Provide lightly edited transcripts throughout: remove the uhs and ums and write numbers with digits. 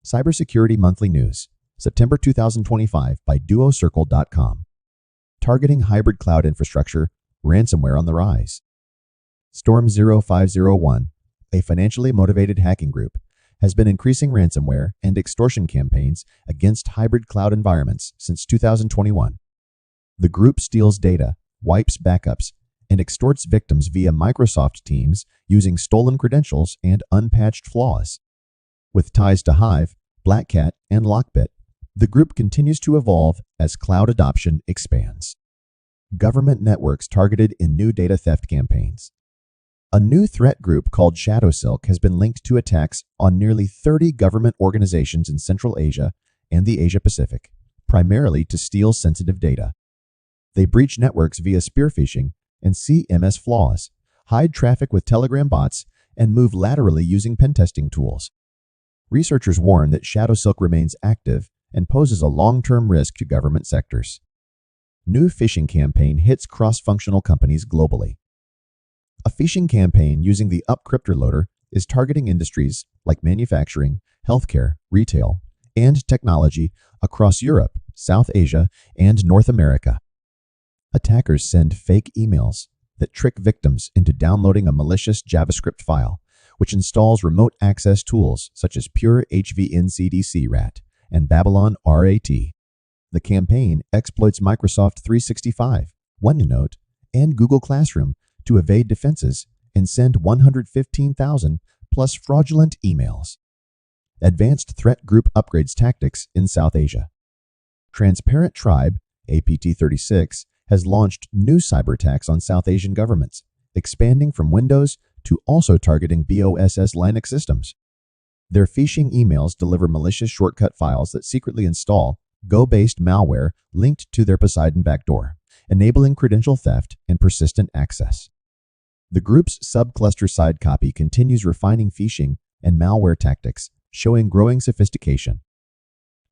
Cybersecurity Monthly News, September 2025 by DuoCircle.com. Targeting hybrid cloud infrastructure, ransomware on the rise. Storm 0501, a financially motivated hacking group, has been increasing ransomware and extortion campaigns against hybrid cloud environments since 2021. The group steals data, wipes backups, and extorts victims via Microsoft Teams using stolen credentials and unpatched flaws. With ties to Hive, Black Cat, and Lockbit, the group continues to evolve as cloud adoption expands. Government networks targeted in new data theft campaigns. A new threat group called ShadowSilk has been linked to attacks on nearly 30 government organizations in Central Asia and the Asia Pacific, primarily to steal sensitive data. They breach networks via spear phishing and CMS flaws, hide traffic with Telegram bots, and move laterally using pen testing tools. Researchers warn that ShadowSilk remains active and poses a long-term risk to government sectors. New phishing campaign hits cross-functional companies globally. A phishing campaign using the UpCryptor loader is targeting industries like manufacturing, healthcare, retail, and technology across Europe, South Asia, and North America. Attackers send fake emails that trick victims into downloading a malicious JavaScript file, which installs remote access tools such as Pure HVNCDC RAT and Babylon RAT. The campaign exploits Microsoft 365, OneNote, and Google Classroom to evade defenses and send 115,000 plus fraudulent emails. Advanced Threat Group upgrades tactics in South Asia. Transparent Tribe, APT36, has launched new cyber attacks on South Asian governments, expanding from Windows to also targeting BOSS Linux systems. Their phishing emails deliver malicious shortcut files that secretly install Go-based malware linked to their Poseidon backdoor, enabling credential theft and persistent access. The group's subcluster side copy continues refining phishing and malware tactics, showing growing sophistication.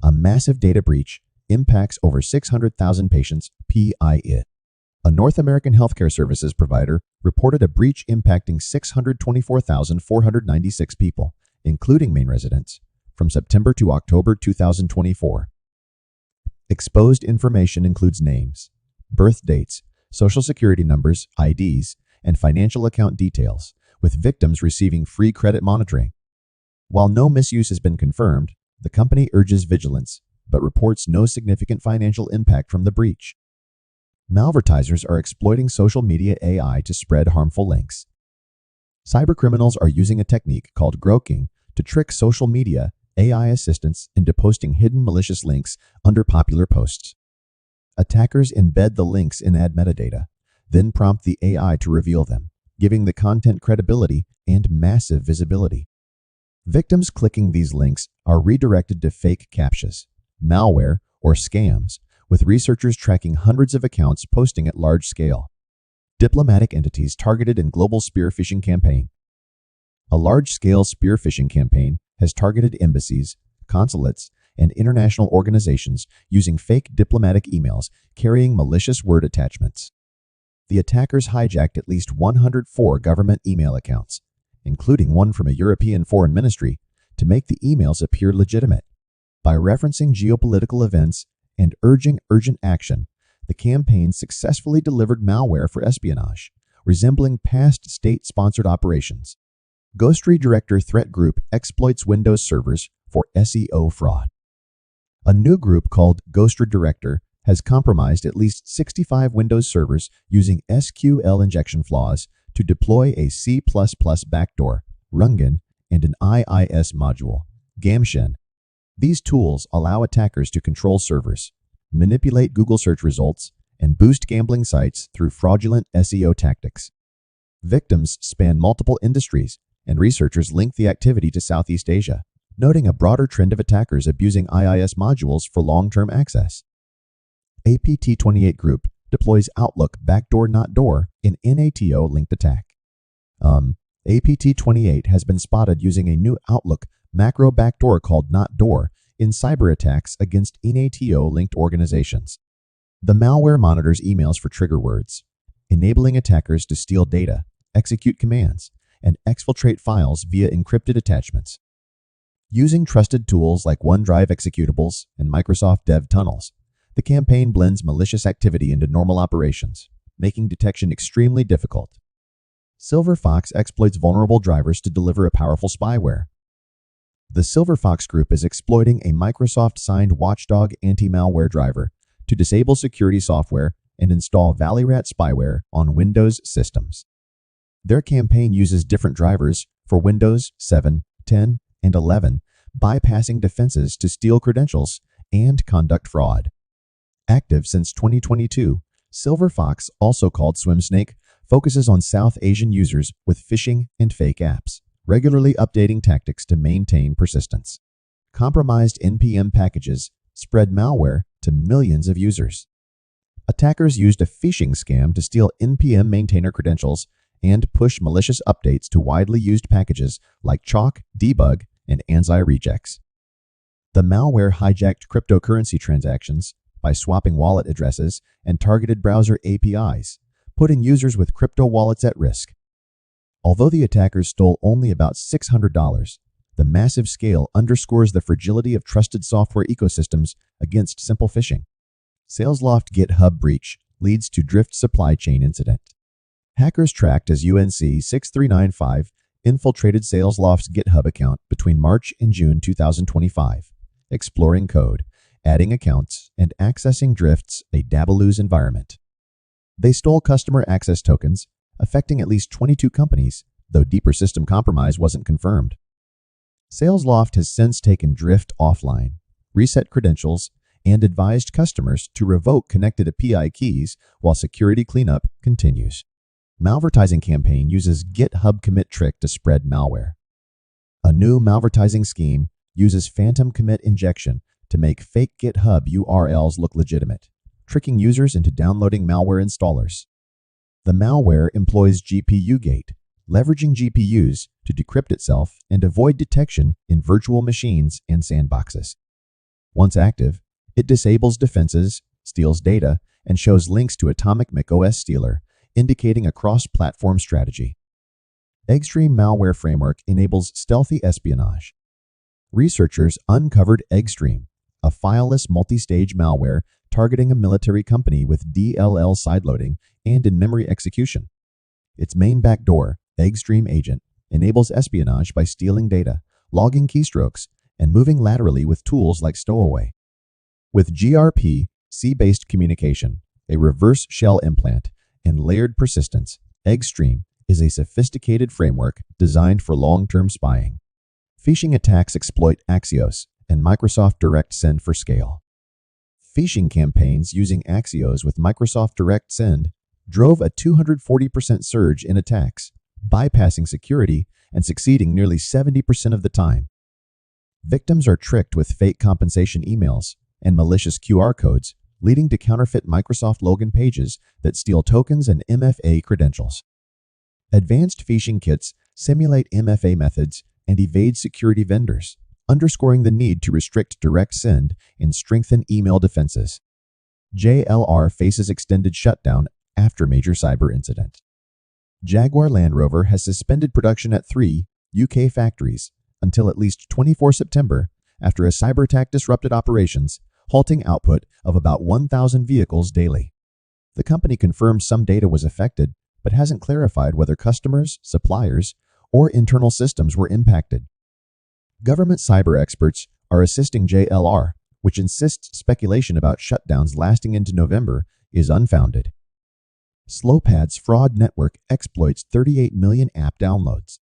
A massive data breach impacts over 600,000 patients, PII. A North American healthcare services provider reported a breach impacting 624,496 people, including Maine residents, from September to October 2024. Exposed information includes names, birth dates, social security numbers, IDs, and financial account details, with victims receiving free credit monitoring. While no misuse has been confirmed, the company urges vigilance, but reports no significant financial impact from the breach. Malvertisers are exploiting social media AI to spread harmful links. Cybercriminals are using a technique called groking to trick social media AI assistants into posting hidden malicious links under popular posts. Attackers embed the links in ad metadata, then prompt the AI to reveal them, giving the content credibility and massive visibility. Victims clicking these links are redirected to fake captchas, malware, or scams, with researchers tracking hundreds of accounts posting at large scale. Diplomatic entities targeted in global spear phishing campaign. A large-scale spear phishing campaign has targeted embassies, consulates, and international organizations using fake diplomatic emails carrying malicious word attachments. The attackers hijacked at least 104 government email accounts, including one from a European foreign ministry, to make the emails appear legitimate. By referencing geopolitical events and urging urgent action, the campaign successfully delivered malware for espionage, resembling past state-sponsored operations. Ghost Redirector Threat Group exploits Windows servers for SEO fraud. A new group called Ghost Redirector has compromised at least 65 Windows servers using SQL injection flaws to deploy a C++ backdoor, Rungan, and an IIS module, Gamshen. These tools allow attackers to control servers, manipulate Google search results, and boost gambling sites through fraudulent SEO tactics. Victims span multiple industries, and researchers link the activity to Southeast Asia, noting a broader trend of attackers abusing IIS modules for long-term access. APT28 Group deploys Outlook backdoor not door in NATO linked attack. APT28 has been spotted using a new Outlook macro backdoor called not door in cyber attacks against NATO linked organizations. The malware monitors emails for trigger words, enabling attackers to steal data, execute commands, and exfiltrate files via encrypted attachments. Using trusted tools like OneDrive executables and Microsoft Dev tunnels, the campaign blends malicious activity into normal operations, making detection extremely difficult. Silver Fox exploits vulnerable drivers to deliver a powerful spyware. The Silver Fox Group is exploiting a Microsoft-signed Watchdog anti-malware driver to disable security software and install ValleyRat spyware on Windows systems. Their campaign uses different drivers for Windows 7, 10, and 11, bypassing defenses to steal credentials and conduct fraud. Active since 2022, Silver Fox, also called SwimSnake, focuses on South Asian users with phishing and fake apps, regularly updating tactics to maintain persistence. Compromised NPM packages spread malware to millions of users. Attackers used a phishing scam to steal NPM maintainer credentials and push malicious updates to widely used packages like Chalk, Debug, and ANSI regex. The malware hijacked cryptocurrency transactions by swapping wallet addresses and targeted browser APIs, putting users with crypto wallets at risk. Although the attackers stole only about $600, the massive scale underscores the fragility of trusted software ecosystems against simple phishing. SalesLoft GitHub breach leads to Drift supply chain incident. Hackers tracked as UNC 6395 infiltrated SalesLoft's GitHub account between March and June 2025, exploring code, adding accounts, and accessing Drift's a Dabaloo's environment. They stole customer access tokens, affecting at least 22 companies, though deeper system compromise wasn't confirmed. SalesLoft has since taken Drift offline, reset credentials, and advised customers to revoke connected API keys while security cleanup continues. Malvertising campaign uses GitHub commit trick to spread malware. A new malvertising scheme uses phantom commit injection to make fake GitHub URLs look legitimate, tricking users into downloading malware installers. The malware employs GPU gate, leveraging GPUs to decrypt itself and avoid detection in virtual machines and sandboxes. Once active, it disables defenses, steals data, and shows links to Atomic macOS Stealer, indicating a cross-platform strategy. Eggstream Malware Framework enables stealthy espionage. Researchers uncovered Eggstream, a fileless multi-stage malware targeting a military company with DLL sideloading and in-memory execution. Its main backdoor, Eggstream Agent, enables espionage by stealing data, logging keystrokes, and moving laterally with tools like Stowaway. With GRP, C-based communication, a reverse shell implant, and layered persistence, Eggstream is a sophisticated framework designed for long-term spying. Phishing attacks exploit Axios and Microsoft Direct Send for scale. Phishing campaigns using Axios with Microsoft Direct Send drove a 240% surge in attacks, bypassing security and succeeding nearly 70% of the time. Victims are tricked with fake compensation emails and malicious QR codes, leading to counterfeit Microsoft login pages that steal tokens and MFA credentials. Advanced phishing kits simulate MFA methods and evade security vendors, underscoring the need to restrict direct send and strengthen email defenses. JLR faces extended shutdown after major cyber incident. Jaguar Land Rover has suspended production at 3 UK factories until at least 24 September after a cyber attack disrupted operations, halting output of about 1,000 vehicles daily. The company confirmed some data was affected, but hasn't clarified whether customers, suppliers, or internal systems were impacted. Government cyber experts are assisting JLR, which insists speculation about shutdowns lasting into November is unfounded. Slowpad's fraud network exploits 38 million app downloads.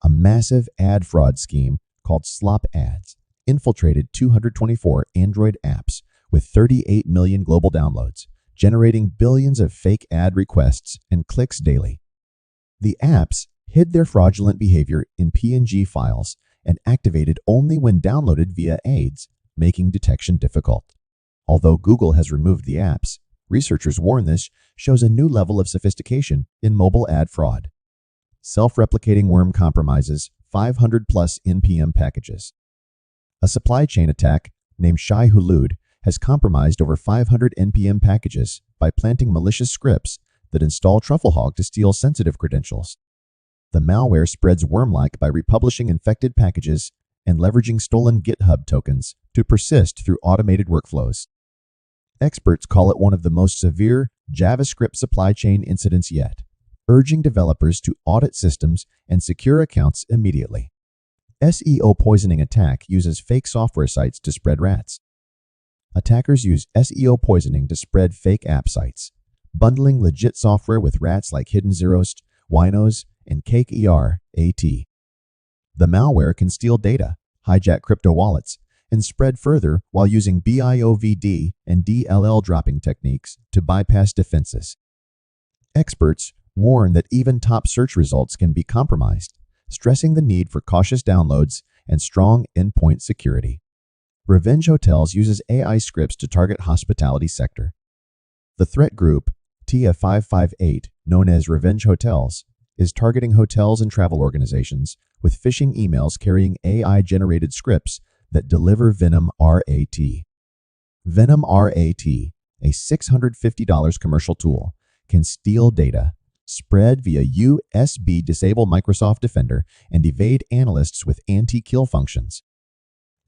A massive ad fraud scheme called Slop Ads infiltrated 224 Android apps with 38 million global downloads, generating billions of fake ad requests and clicks daily. The apps hid their fraudulent behavior in PNG files and activated only when downloaded via AIDS, making detection difficult. Although Google has removed the apps, researchers warn this shows a new level of sophistication in mobile ad fraud. Self-replicating worm compromises 500-plus NPM packages. A supply chain attack named Shai Hulud has compromised over 500 NPM packages by planting malicious scripts that install Trufflehog to steal sensitive credentials. The malware spreads worm-like by republishing infected packages and leveraging stolen GitHub tokens to persist through automated workflows. Experts call it one of the most severe JavaScript supply chain incidents yet, urging developers to audit systems and secure accounts immediately. SEO poisoning attack uses fake software sites to spread rats. Attackers use SEO poisoning to spread fake app sites, bundling legit software with rats like Hidden Zeros, Winos, and CakeER AT. The malware can steal data, hijack crypto wallets, and spread further while using BIOVD and DLL dropping techniques to bypass defenses. Experts warn that even top search results can be compromised, stressing the need for cautious downloads and strong endpoint security. Revenge Hotels uses AI scripts to target hospitality sector. The threat group, TIA558, known as Revenge Hotels, is targeting hotels and travel organizations with phishing emails carrying AI-generated scripts that deliver Venom RAT. Venom RAT, a $650 commercial tool, can steal data, spread via USB, disable Microsoft Defender, and evade analysts with anti-kill functions.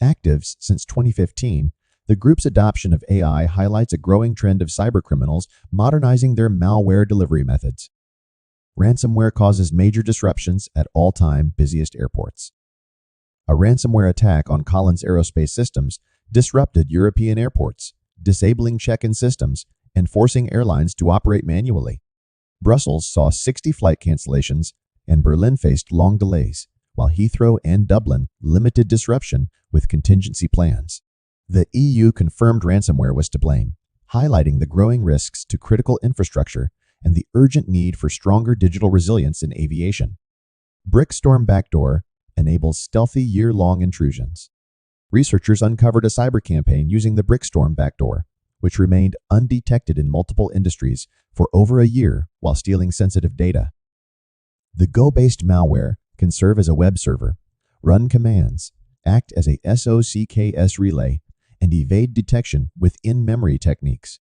Active since 2015, the group's adoption of AI highlights a growing trend of cybercriminals modernizing their malware delivery methods. Ransomware causes major disruptions at all-time busiest airports. A ransomware attack on Collins Aerospace Systems disrupted European airports, disabling check-in systems and forcing airlines to operate manually. Brussels saw 60 flight cancellations, and Berlin faced long delays, while Heathrow and Dublin limited disruption with contingency plans. The EU confirmed ransomware was to blame, highlighting the growing risks to critical infrastructure and the urgent need for stronger digital resilience in aviation. Brickstorm Backdoor enables stealthy year-long intrusions. Researchers uncovered a cyber campaign using the Brickstorm backdoor, which remained undetected in multiple industries for over a year while stealing sensitive data. The Go-based malware can serve as a web server, run commands, act as a SOCKS relay, and evade detection with in-memory techniques.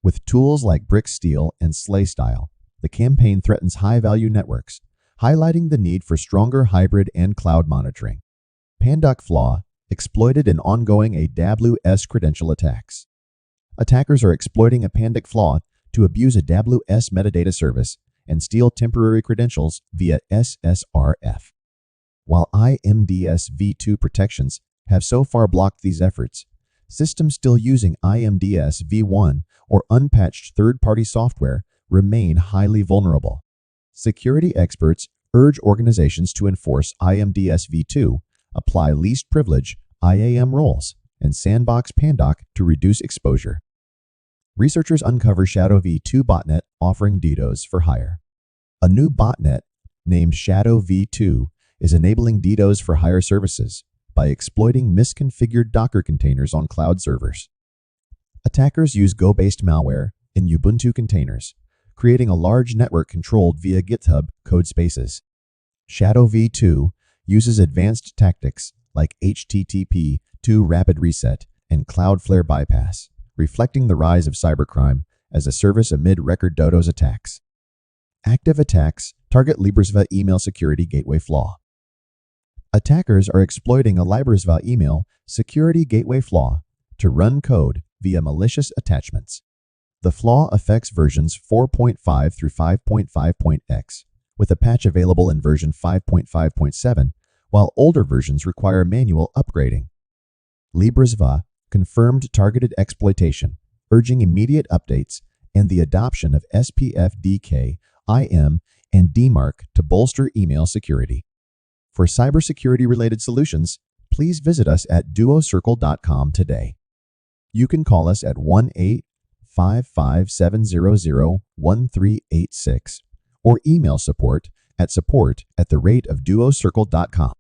With tools like Bricksteal and Slaystyle, the campaign threatens high-value networks, highlighting the need for stronger hybrid and cloud monitoring. Panduc flaw exploited in ongoing AWS credential attacks. Attackers are exploiting a Panduc flaw to abuse AWS metadata service and steal temporary credentials via SSRF. While IMDS v2 protections have so far blocked these efforts, systems still using IMDS v1 or unpatched third-party software remain highly vulnerable. Security experts urge organizations to enforce IMDS v2, apply least privilege IAM roles, and sandbox Panduc to reduce exposure. Researchers uncover Shadow v2 botnet offering DDoS for hire. A new botnet named Shadow v2 is enabling DDoS for hire services by exploiting misconfigured Docker containers on cloud servers. Attackers use Go-based malware in Ubuntu containers, creating a large network controlled via GitHub code spaces. Shadow v2 uses advanced tactics like HTTP 2 rapid reset and Cloudflare bypass, reflecting the rise of cybercrime as a service amid record DDoS attacks. Active attacks target LibreSva email security gateway flaw. Attackers are exploiting a LibreSva email security gateway flaw to run code via malicious attachments. The flaw affects versions 4.5 through 5.5.x, with a patch available in version 5.5.7, while older versions require manual upgrading. LibreSva confirmed targeted exploitation, urging immediate updates and the adoption of SPF-DK, IM, and DMARC to bolster email security. For cybersecurity-related solutions, please visit us at DuoCircle.com today. You can call us at 1-855-700-1386 or email support@duocircle.com.